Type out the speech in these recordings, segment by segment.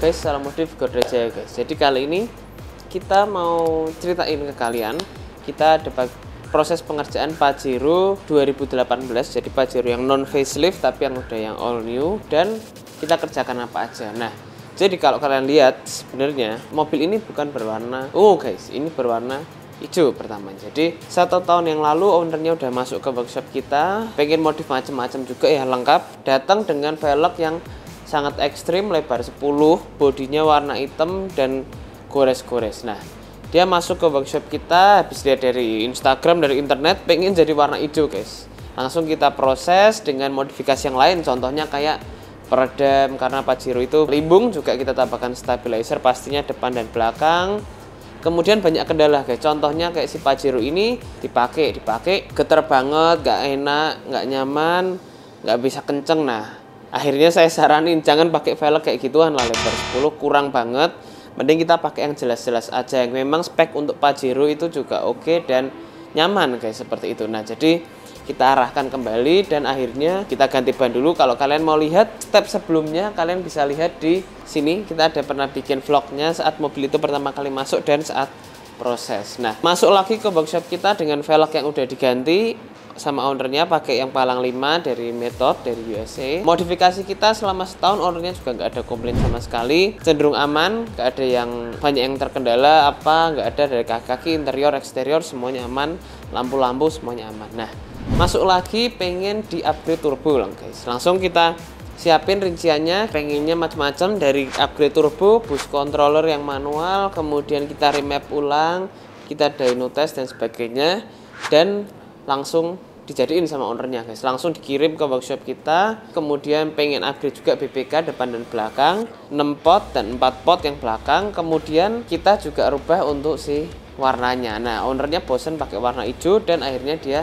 guys, salam modif Gordajaya guys. Jadi kali ini kita mau ceritain ke kalian, kita ada proses pengerjaan Pajero 2018. Jadi Pajero yang non facelift tapi yang udah yang all new, dan kita kerjakan apa aja. Nah, jadi kalau kalian lihat sebenarnya mobil ini bukan berwarna guys, ini berwarna hijau pertama. Jadi 1 tahun yang lalu ownernya udah masuk ke workshop kita, pengen modif macam-macam juga ya, lengkap. Datang dengan velg yang sangat ekstrim, lebar 10, bodinya warna hitam dan gores-gores. Nah, dia masuk ke workshop kita, habis lihat dari Instagram, dari internet, pengen jadi warna hijau guys. Langsung kita proses dengan modifikasi yang lain, contohnya kayak peredam, karena Pajero itu limbung, juga kita tambahkan stabilizer pastinya depan dan belakang. Kemudian banyak kendala guys, contohnya kayak si Pajero ini dipakai getar banget, gak enak, gak nyaman, gak bisa kenceng. Nah, akhirnya saya saranin jangan pakai velg kayak gituan lah, lebar 10 kurang banget. Mending kita pakai yang jelas-jelas aja, yang memang spek untuk Pajero itu juga oke dan nyaman guys, seperti itu. Nah, jadi kita arahkan kembali dan akhirnya kita ganti ban dulu. Kalau kalian mau lihat step sebelumnya, kalian bisa lihat di sini. Kita ada pernah bikin vlognya saat mobil itu pertama kali masuk dan saat proses. Nah, masuk lagi ke workshop kita dengan velg yang udah diganti sama ownernya, pakai yang palang 5 dari Method dari USA. Modifikasi kita selama setahun, ownernya juga nggak ada komplain sama sekali, cenderung aman, nggak ada yang banyak yang terkendala nggak ada, dari kaki-kaki, interior, eksterior semuanya aman, lampu-lampu semuanya aman. Nah, masuk lagi pengen di upgrade turbo lah guys, langsung kita siapin rinciannya, pengennya macam-macam, dari upgrade turbo, bus controller yang manual, kemudian kita remap ulang, kita dyno test dan sebagainya, dan langsung dijadiin sama ownernya guys, langsung dikirim ke workshop kita. Kemudian pengen upgrade juga BPK depan dan belakang, 6 pot dan 4 pot yang belakang. Kemudian kita juga rubah untuk si warnanya. Nah, ownernya bosen pakai warna hijau dan akhirnya dia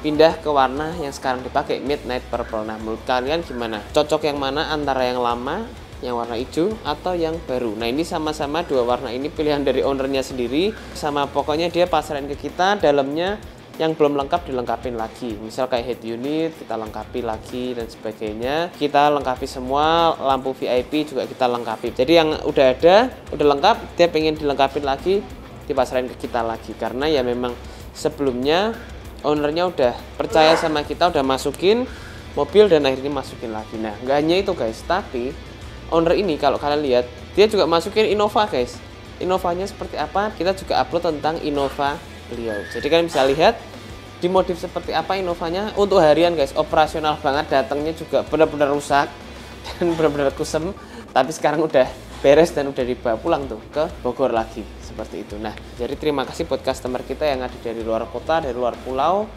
pindah ke warna yang sekarang dipakai, Midnight Purple. Nah, menurut kalian gimana? Cocok yang mana antara yang lama, yang warna hijau, atau yang baru? Nah, ini sama-sama dua warna ini pilihan dari ownernya sendiri. Sama pokoknya dia pasarin ke kita, dalamnya yang belum lengkap dilengkapin lagi. Misal kayak head unit kita lengkapi lagi dan sebagainya. Kita lengkapi semua, lampu VIP juga kita lengkapi. Jadi yang udah ada, udah lengkap, dia pengen dilengkapin lagi, dipasarin ke kita lagi. Karena ya memang sebelumnya ownernya udah percaya sama kita, udah masukin mobil dan akhirnya masukin lagi. Nah, nggak hanya itu guys, tapi owner ini kalau kalian lihat, dia juga masukin Innova guys. Innovanya seperti apa? Kita juga upload tentang Innova beliau. Jadi kalian bisa lihat di modif seperti apa Innovanya. Untuk harian guys, operasional banget, datangnya juga benar-benar rusak dan benar-benar kusem, tapi sekarang udah beres dan udah dibawa pulang tuh ke Bogor lagi, seperti itu. Nah, jadi terima kasih buat customer kita yang ada dari luar kota, dari luar pulau,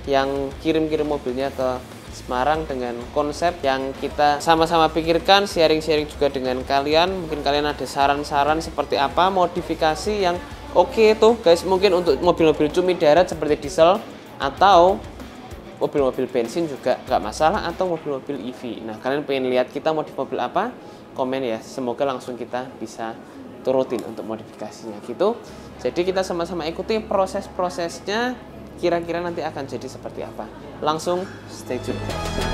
yang kirim-kirim mobilnya ke Semarang dengan konsep yang kita sama-sama pikirkan, sharing-sharing juga dengan kalian. Mungkin kalian ada saran-saran seperti apa modifikasi yang oke tuh guys, mungkin untuk mobil-mobil cumi darat seperti diesel, atau mobil-mobil bensin juga nggak masalah, atau mobil-mobil EV. Nah, kalian pengen lihat kita modif mobil apa? Komen ya, semoga langsung kita bisa turutin untuk modifikasinya gitu. Jadi kita sama-sama ikuti proses-prosesnya, kira-kira nanti akan jadi seperti apa. Langsung stay tune guys.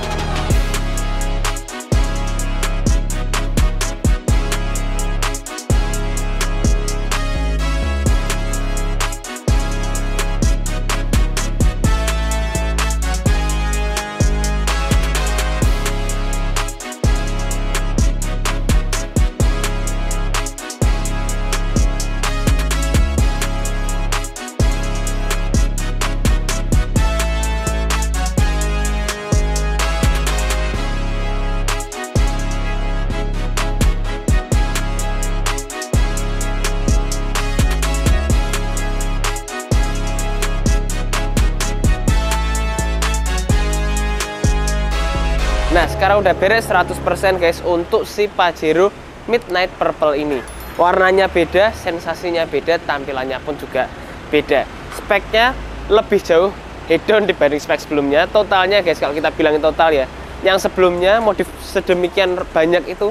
Nah, sekarang udah beres 100% guys untuk si Pajero Midnight Purple ini. Warnanya beda, sensasinya beda, tampilannya pun juga beda. Speknya lebih jauh head-on dibanding spek sebelumnya. Totalnya guys, kalau kita bilangin total ya, yang sebelumnya modif sedemikian banyak itu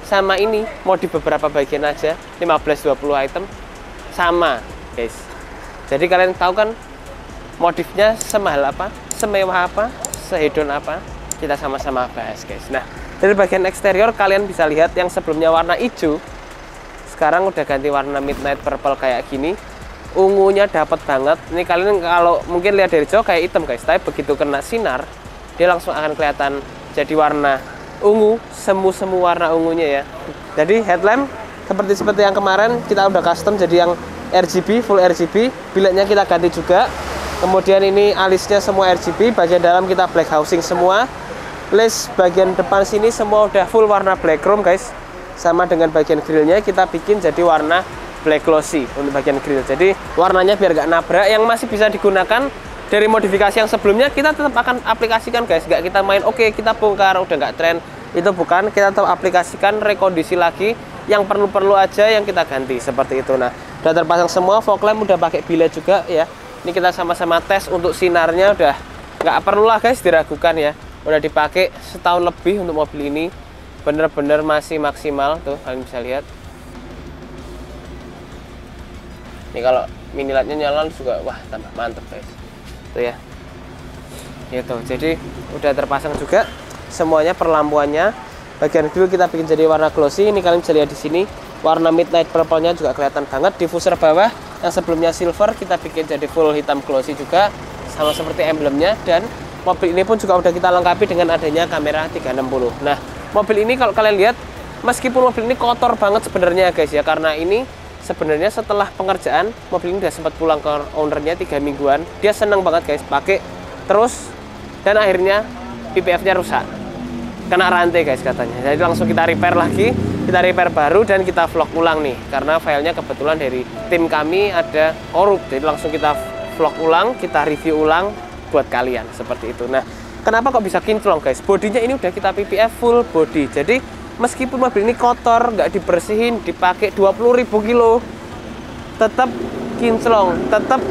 sama ini modif beberapa bagian aja, 15-20 item sama guys. Jadi kalian tahu kan modifnya semahal apa, semewah apa, sehedon apa, kita sama-sama bahas guys. Nah, Dari bagian eksterior kalian bisa lihat yang sebelumnya warna hijau, sekarang udah ganti warna midnight purple kayak gini. Ungunya dapat banget. Ini kalian kalau mungkin lihat dari jauh kayak hitam guys, tapi begitu kena sinar dia langsung akan kelihatan jadi warna ungu, semu warna ungunya ya. Jadi headlamp seperti yang kemarin kita udah custom jadi yang RGB, full RGB. Biletnya kita ganti juga. Kemudian ini alisnya semua RGB, bagian dalam kita black housing semua. List bagian depan sini semua udah full warna black chrome guys. Sama dengan bagian grillnya kita bikin jadi warna black glossy untuk bagian grill. Jadi warnanya biar gak nabrak, yang masih bisa digunakan dari modifikasi yang sebelumnya kita tetap akan aplikasikan guys. Gak kita main oke kita bongkar udah gak tren, itu bukan. Kita tetap aplikasikan, rekondisi lagi yang perlu aja yang kita ganti seperti itu. Nah udah terpasang semua, fog lamp udah pakai bilet juga ya. Ini kita sama-sama tes untuk sinarnya, udah nggak perlu lah guys diragukan ya, udah dipakai setahun lebih untuk mobil ini, bener-bener masih maksimal tuh kalian bisa lihat. Ini kalau mini lightnya nyala juga wah tambah mantep guys tuh ya. Gitu, jadi udah terpasang juga semuanya perlampuannya. Bagian grill kita bikin jadi warna glossy. Ini kalian bisa lihat di sini warna midnight purple-nya juga kelihatan banget. Diffuser bawah yang sebelumnya silver kita bikin jadi full hitam glossy juga, sama seperti emblemnya. Dan mobil ini pun juga udah kita lengkapi dengan adanya kamera 360. Nah mobil ini kalau kalian lihat, meskipun mobil ini kotor banget sebenarnya guys ya, karena ini sebenarnya setelah pengerjaan mobil ini udah sempat pulang ke ownernya 3 mingguan. Dia seneng banget guys pakai terus, dan akhirnya PPF-nya rusak, kena rantai guys katanya. Jadi langsung kita repair lagi, kita repair baru dan kita vlog ulang nih, karena filenya kebetulan dari tim kami ada korup. Jadi langsung kita vlog ulang, kita review ulang buat kalian seperti itu. Nah kenapa kok bisa kinclong guys? Bodinya ini udah kita PPF full body. Jadi meskipun mobil ini kotor, nggak dibersihin, dipakai 20.000 kilo, tetap kinclong, tetap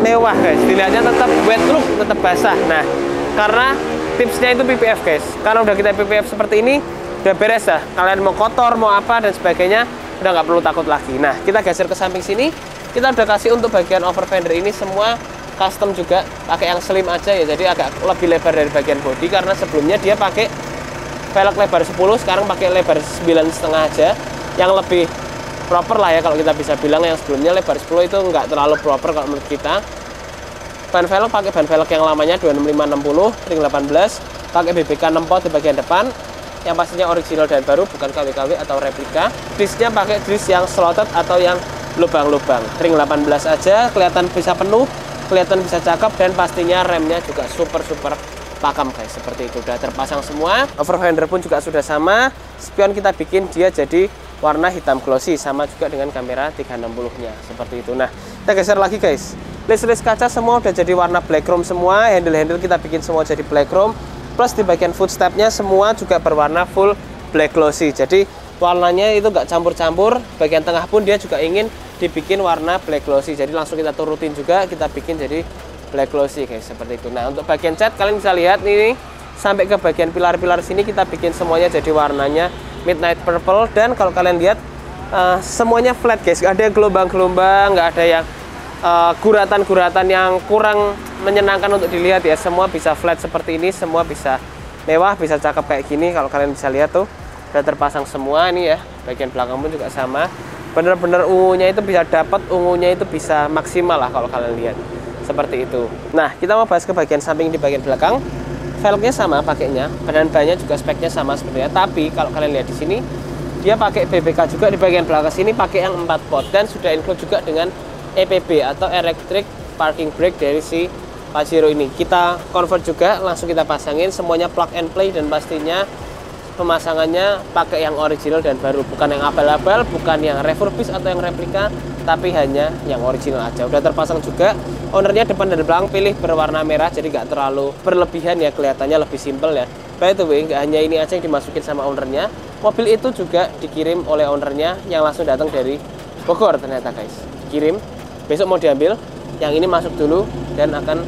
mewah guys. Dilihatnya tetap wet look, tetap basah. Nah, karena tipsnya itu PPF guys. Karena udah kita PPF seperti ini, udah beres dah. Kalian mau kotor, mau apa dan sebagainya, udah nggak perlu takut lagi. Nah, kita geser ke samping sini. Kita udah kasih untuk bagian over fender ini semua custom juga, pakai yang slim aja ya. Jadi agak lebih lebar dari bagian body, karena sebelumnya dia pakai velg lebar 10, sekarang pakai lebar 9,5 aja, yang lebih proper lah ya kalau kita bisa bilang. Yang sebelumnya lebar 10 itu nggak terlalu proper kalau menurut kita. Ban velg pakai ban velg yang lamanya 26560 ring 18, pakai BBK 6 pot di bagian depan, yang pastinya original dan baru, bukan KW-KW atau replika. Disknya pakai disk yang slotted atau yang lubang-lubang, ring 18 aja, kelihatan bisa penuh, kelihatan bisa cakep, dan pastinya remnya juga super pakam guys, seperti itu. Udah terpasang semua. Over fender pun juga sudah sama. Spion kita bikin dia jadi warna hitam glossy, sama juga dengan kamera 360 nya seperti itu. Nah kita geser lagi guys, list kaca semua udah jadi warna black chrome semua. Handle kita bikin semua jadi black chrome, plus di bagian footstepnya semua juga berwarna full black glossy. Jadi warnanya itu nggak campur-campur. Bagian tengah pun dia juga ingin dibikin warna black glossy, jadi langsung kita turutin juga, kita bikin jadi black glossy guys, seperti itu. Nah untuk bagian cat kalian bisa lihat nih, sampai ke bagian pilar-pilar sini kita bikin semuanya jadi warnanya midnight purple. Dan kalau kalian lihat semuanya flat guys, nggak ada yang gelombang-gelombang, nggak ada yang guratan-guratan yang kurang menyenangkan untuk dilihat ya. Semua bisa flat seperti ini, semua bisa mewah, bisa cakep kayak gini. Kalau kalian bisa lihat tuh udah terpasang semua ini ya. Bagian belakang pun juga sama, bener-bener ungunya itu bisa dapat, ungunya itu bisa maksimal lah kalau kalian lihat seperti itu. Nah kita mau bahas ke bagian samping. Di bagian belakang velgnya sama pakainya, badan bannya juga speknya sama sebenarnya, tapi kalau kalian lihat di sini dia pakai BBK juga. Di bagian belakang sini pakai yang 4 pot, dan sudah include juga dengan EPB atau electric parking brake dari si Pajero ini. Kita convert juga, langsung kita pasangin semuanya plug and play, dan pastinya pemasangannya pakai yang original dan baru, bukan yang abal-abal, bukan yang refurbish atau yang replika, tapi hanya yang original aja. Udah terpasang juga. Ownernya depan dan belakang pilih berwarna merah, jadi nggak terlalu berlebihan ya, kelihatannya lebih simple ya. By the way, nggak hanya ini aja yang dimasukin sama ownernya, mobil itu juga dikirim oleh ownernya yang langsung datang dari Bogor ternyata guys. Kirim, besok mau diambil, yang ini masuk dulu dan akan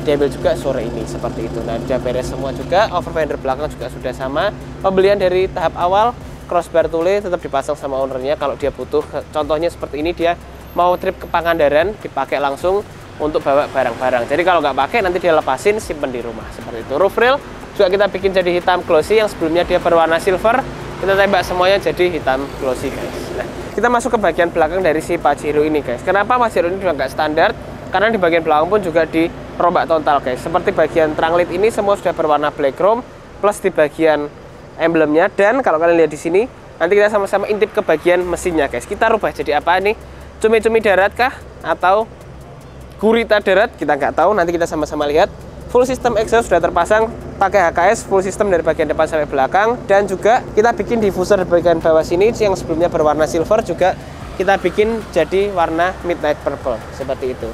diambil juga sore ini, seperti itu. Nah udah beres semua juga. Over fender belakang juga sudah sama. Pembelian dari tahap awal, crossbar tule tetap dipasang sama ownernya kalau dia butuh. Contohnya seperti ini, dia mau trip ke Pangandaran, dipakai langsung untuk bawa barang-barang. Jadi kalau nggak pakai nanti dia lepasin, simpen di rumah seperti itu. Roof rail juga kita bikin jadi hitam glossy. Yang sebelumnya dia berwarna silver, kita tembak semuanya jadi hitam glossy guys. Nah, kita masuk ke bagian belakang dari si Pajero ini guys. Kenapa Pajero ini juga nggak standar? Karena di bagian belakang pun juga dirombak total guys. Seperti bagian trunk lid ini semua sudah berwarna black chrome, plus di bagian emblemnya. Dan kalau kalian lihat di sini, nanti kita sama-sama intip ke bagian mesinnya guys. Kita rubah jadi apa nih? Cumi-cumi darat kah? Atau gurita darat? Kita nggak tahu, nanti kita sama-sama lihat. Full system exhaust sudah terpasang pakai HKS, full system dari bagian depan sampai belakang. Dan juga kita bikin diffuser di bagian bawah sini yang sebelumnya berwarna silver juga kita bikin jadi warna midnight purple seperti itu.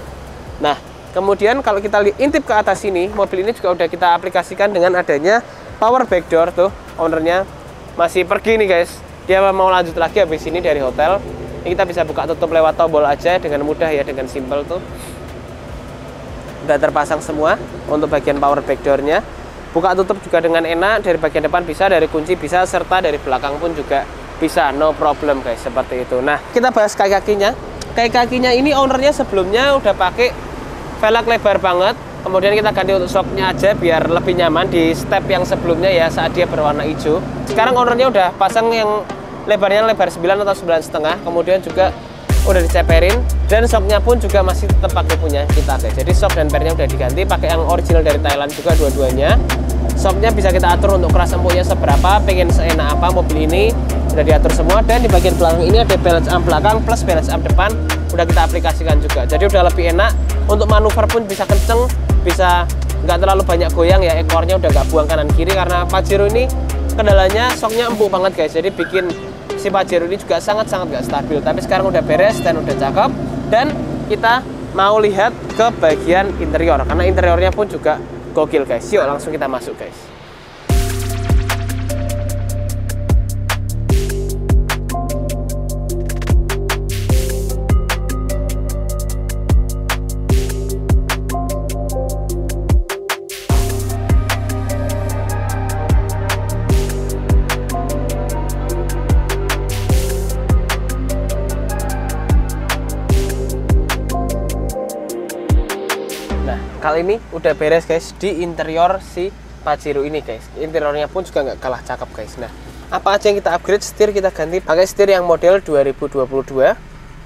Nah, kemudian kalau kita intip ke atas sini, mobil ini juga udah kita aplikasikan dengan adanya power back door tuh. Ownernya masih pergi nih guys, dia mau lanjut lagi habis ini dari hotel. Ini kita bisa buka tutup lewat tombol aja dengan mudah ya, dengan simple tuh. Udah terpasang semua untuk bagian power back door-nya. Buka tutup juga dengan enak, dari bagian depan bisa, dari kunci bisa, serta dari belakang pun juga bisa, no problem guys, seperti itu. Nah, kita bahas kaki-kakinya. Kaki-kakinya ini ownernya sebelumnya udah pakai velg lebar banget, kemudian kita ganti untuk shocknya aja biar lebih nyaman di step yang sebelumnya ya, saat dia berwarna hijau. Sekarang ownernya udah pasang yang lebarnya lebar 9 atau 9,5, kemudian juga udah diceperin, dan shocknya pun juga masih tetap pakai punya kita guys. Jadi shock dan pernya udah diganti pakai yang original dari Thailand juga dua-duanya. Shocknya bisa kita atur untuk keras empuknya seberapa, pengen seenak apa mobil ini sudah diatur semua. Dan di bagian belakang ini ada balance arm belakang plus balance arm depan udah kita aplikasikan juga, jadi udah lebih enak untuk manuver pun bisa kenceng, bisa nggak terlalu banyak goyang ya, ekornya udah nggak buang kanan kiri. Karena Pajero ini kendalanya shocknya empuk banget guys, jadi bikin si Pajero ini juga sangat-sangat nggak stabil. Tapi sekarang udah beres dan udah cakep, dan kita mau lihat ke bagian interior karena interiornya pun juga gokil guys. Yuk langsung kita masuk guys. Kali ini udah beres guys di interior si Pajero ini guys. Interiornya pun juga nggak kalah cakep guys. Nah, apa aja yang kita upgrade? Setir kita ganti pakai setir yang model 2022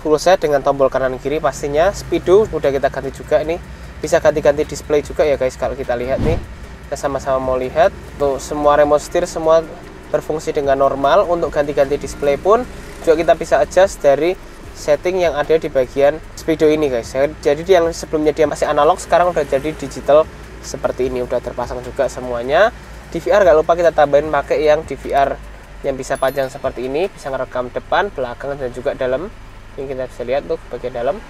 full set dengan tombol kanan kiri pastinya. Speedo udah kita ganti juga, ini bisa ganti-ganti display juga ya guys. Kalau kita lihat nih, kita sama-sama mau lihat tuh, semua remote setir semua berfungsi dengan normal. Untuk ganti-ganti display pun juga kita bisa adjust dari setting yang ada di bagian Speedo ini guys. Jadi yang sebelumnya dia masih analog, sekarang udah jadi digital seperti ini, udah terpasang juga semuanya. DVR gak lupa kita tambahin pakai yang DVR yang bisa panjang seperti ini, bisa ngerekam depan, belakang, dan juga dalam. Ini kita bisa lihat tuh bagian dalam,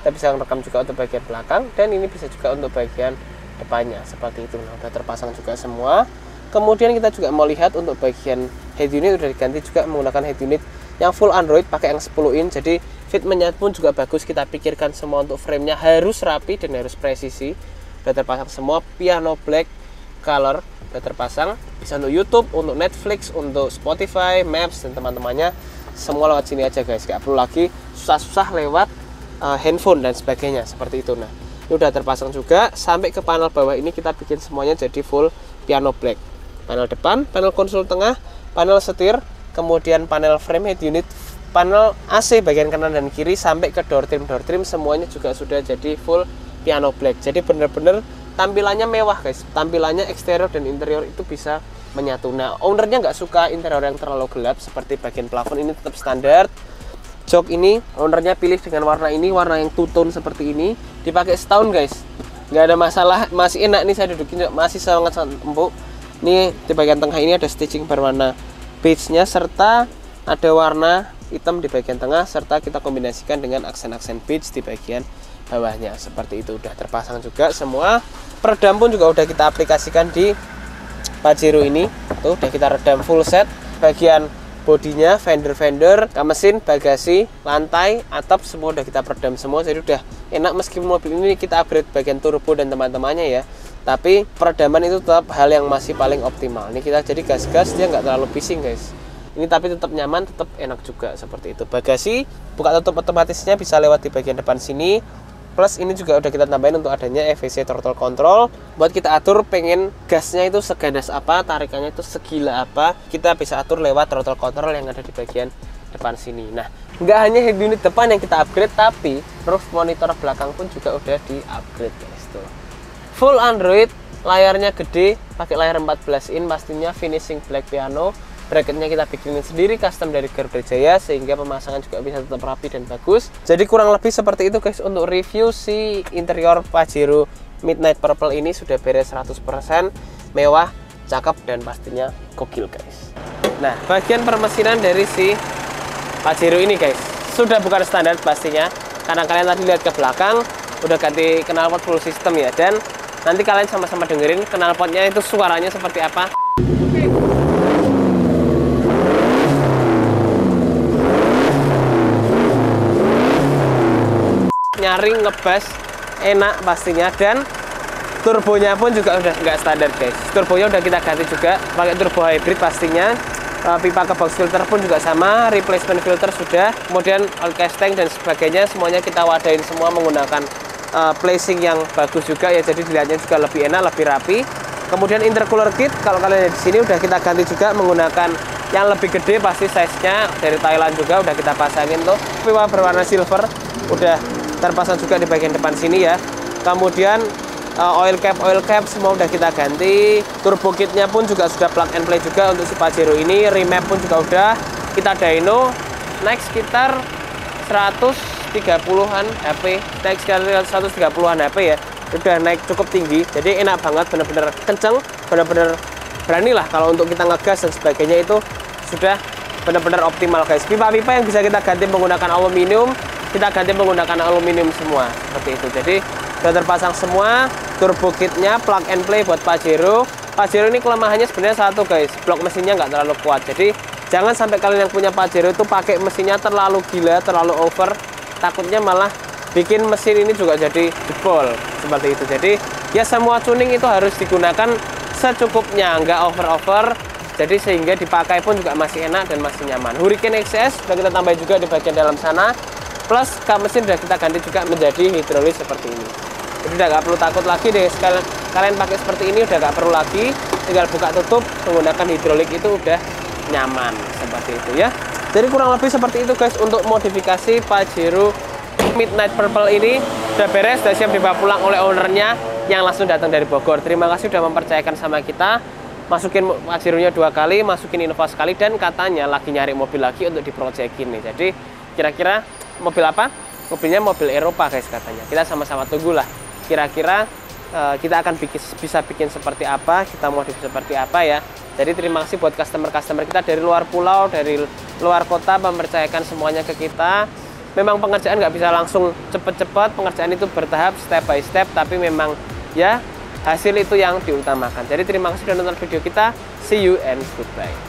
kita bisa ngerekam juga untuk bagian belakang, dan ini bisa juga untuk bagian depannya seperti itu. Nah, udah terpasang juga semua. Kemudian kita juga mau lihat untuk bagian head unit udah diganti juga menggunakan head unit yang full Android, pakai yang 10 in. Jadi fitmentnya pun juga bagus, kita pikirkan semua untuk framenya harus rapi dan harus presisi. Udah terpasang semua, piano black color udah terpasang, bisa untuk YouTube, untuk Netflix, untuk Spotify, Maps, dan teman-temannya semua lewat sini aja guys. Gak perlu lagi susah-susah lewat handphone dan sebagainya seperti itu. Nah, ini udah terpasang juga. Sampai ke panel bawah ini kita bikin semuanya jadi full piano black. Panel depan, panel konsol tengah, panel setir, kemudian panel frame head unit, panel AC bagian kanan dan kiri, sampai ke door trim semuanya juga sudah jadi full piano black. Jadi bener-bener tampilannya mewah guys, tampilannya eksterior dan interior itu bisa menyatu. Nah, ownernya nggak suka interior yang terlalu gelap, seperti bagian plafon ini tetap standar. Jok ini ownernya pilih dengan warna ini, warna yang two tone seperti ini, dipakai setahun guys, nggak ada masalah, masih enak nih saya dudukin, masih sangat empuk. Ini di bagian tengah ini ada stitching berwarna beige-nya, serta ada warna hitam di bagian tengah, serta kita kombinasikan dengan aksen-aksen beige di bagian bawahnya seperti itu. Udah terpasang juga semua. Peredam pun juga udah kita aplikasikan di Pajero ini, tuh udah kita redam full set. Bagian bodinya, fender, mesin, bagasi, lantai, atap semua udah kita peredam semua. Jadi udah enak, meskipun mobil ini kita upgrade bagian turbo dan teman-temannya ya, tapi peredaman itu tetap hal yang masih paling optimal. Ini kita jadi gas-gas, dia nggak terlalu bising guys. Ini tapi tetap nyaman, tetap enak juga seperti itu. Bagasi buka tutup otomatisnya bisa lewat di bagian depan sini. Plus ini juga udah kita tambahin untuk adanya EVC throttle control buat kita atur pengen gasnya itu seganas apa, tarikannya itu segila apa, kita bisa atur lewat throttle control yang ada di bagian depan sini. Nah, nggak hanya head unit depan yang kita upgrade, tapi roof monitor belakang pun juga udah di upgrade guys tuh. Full Android, layarnya gede, pakai layar 14 in pastinya, finishing black piano. Bracketnya kita bikinin sendiri custom dari Garuda Jaya sehingga pemasangan juga bisa tetap rapi dan bagus. Jadi kurang lebih seperti itu guys untuk review si interior Pajero Midnight Purple ini. Sudah beres 100%, mewah, cakep, dan pastinya gokil guys. Nah, bagian permesinan dari si Pajero ini guys sudah bukan standar pastinya, karena kalian tadi lihat ke belakang udah ganti knalpot full system ya, dan nanti kalian sama-sama dengerin knalpotnya itu suaranya seperti apa. Nyaring, ngebas, enak pastinya, dan turbonya pun juga udah nggak standar guys. Turbonya udah kita ganti juga pakai turbo hybrid pastinya. Pipa ke box filter pun juga sama, replacement filter sudah, kemudian oil gas tank dan sebagainya semuanya kita wadain semua menggunakan placing yang bagus juga ya, jadi dilihatnya juga lebih enak, lebih rapi. Kemudian intercooler kit kalau kalian lihat di sini udah kita ganti juga menggunakan yang lebih gede, pasti size-nya dari Thailand juga udah kita pasangin tuh. Pipa berwarna silver udah terpasang juga di bagian depan sini ya. Kemudian oil cap semua udah kita ganti. Turbo kitnya pun juga sudah plug and play juga untuk si Pajero ini. Remap pun juga udah kita dyno. Naik sekitar 130-an HP. Naik sekitar 130-an HP ya. Udah naik cukup tinggi. Jadi enak banget, bener-bener kenceng, bener-bener berani lah kalau untuk kita ngegas dan sebagainya, itu sudah bener-bener optimal guys. Pipa-pipa yang bisa kita ganti menggunakan aluminium, kita ganti menggunakan aluminium semua seperti itu. Jadi sudah terpasang semua. Turbo kitnya plug and play buat Pajero. Pajero ini kelemahannya sebenarnya satu guys, blok mesinnya nggak terlalu kuat. Jadi jangan sampai kalian yang punya Pajero itu pakai mesinnya terlalu gila, terlalu over, takutnya malah bikin mesin ini juga jadi jebol seperti itu. Jadi ya semua tuning itu harus digunakan secukupnya, nggak over. Jadi sehingga dipakai pun juga masih enak dan masih nyaman. Hurricane XS sudah kita tambah juga di bagian dalam sana. Plus kap mesin sudah kita ganti juga menjadi hidrolis seperti ini. Jadi udah nggak perlu takut lagi deh, kalian pakai seperti ini udah nggak perlu lagi, tinggal buka tutup menggunakan hidrolik itu udah nyaman seperti itu ya. Jadi kurang lebih seperti itu guys untuk modifikasi Pajero Midnight Purple ini. Udah beres, udah siap dibawa pulang oleh ownernya yang langsung datang dari Bogor. Terima kasih sudah mempercayakan sama kita. Masukin Pajero-nya 2 kali, masukin Innova sekali, dan katanya lagi nyari mobil lagi untuk diproyekin nih. Jadi kira-kira mobil apa? Mobilnya mobil Eropa guys katanya. Kita sama-sama tunggulah. Kira-kira kita akan bisa bikin seperti apa, kita modif seperti apa ya. Jadi terima kasih buat customer-customer kita dari luar pulau, dari luar kota mempercayakan semuanya ke kita. Memang pengerjaan nggak bisa langsung cepet-cepet, pengerjaan itu bertahap, step by step, tapi memang ya hasil itu yang diutamakan. Jadi terima kasih sudah nonton video kita. See you and goodbye.